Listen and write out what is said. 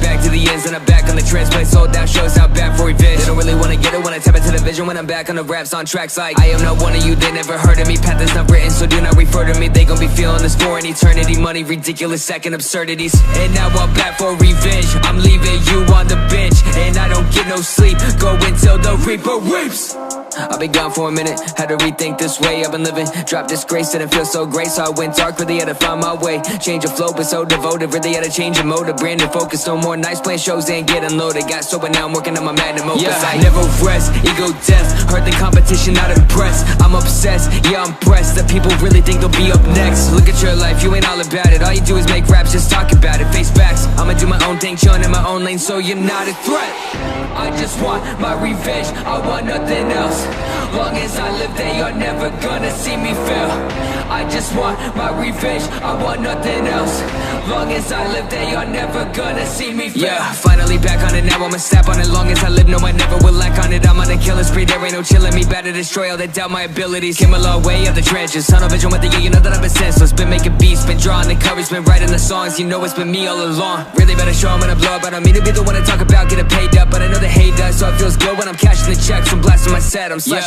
back to the ends, and I'm back on the transplay. Sold out shows out back for revenge. They don't really wanna get it when I tap into the vision. When I'm back on the raps on tracks like I am not one of you, they never heard of me. Path is not written, so do not refer to me. They gon' be feeling this for an eternity. Money, ridiculous, second absurdities. And now I'm back for revenge. I'm leaving you on the bench, and I don't get no sleep. Go until the reaper weeps. I've been gone for a minute, had to rethink this way I've been living. Dropped disgrace, didn't feel so great, so I went dark, really had to find my way. Change of flow, but so devoted, really had to change of mode. Brand new focus, no more nights, playing shows and getting loaded. Got sober, now I'm working on my magnum opus. Yeah, I never rest, ego death, heard the competition, not impressed. I'm obsessed, yeah I'm pressed, that people really think they'll be up next. Look at your life, you ain't all about it, all you do is make raps, just talk about it. Face facts, I'ma do my own thing, chillin' in my own lane, so you're not a threat. I just want my revenge, I want nothing else. Long as I live, they are never gonna see me fail. I just want my revenge, I want nothing else. Long as I live, they are never gonna see me fail. Yeah, finally back on it, now I'ma snap on it. Long as I live, no I never will lack on it. I'm on a killing spree, there ain't no chillin' me. Better destroy all that doubt my abilities. Came a long way up the trenches, tunnel vision with the yeah, you know that I've been senseless. Been making beats, been drawing the courage, been writing the songs. You know it's been me all along. Really better show 'em when I blow up. I don't mean to be the one to talk about getting paid up, but I know they hate us, so it feels good when I'm cashing the checks from blasting my set. I'm slashing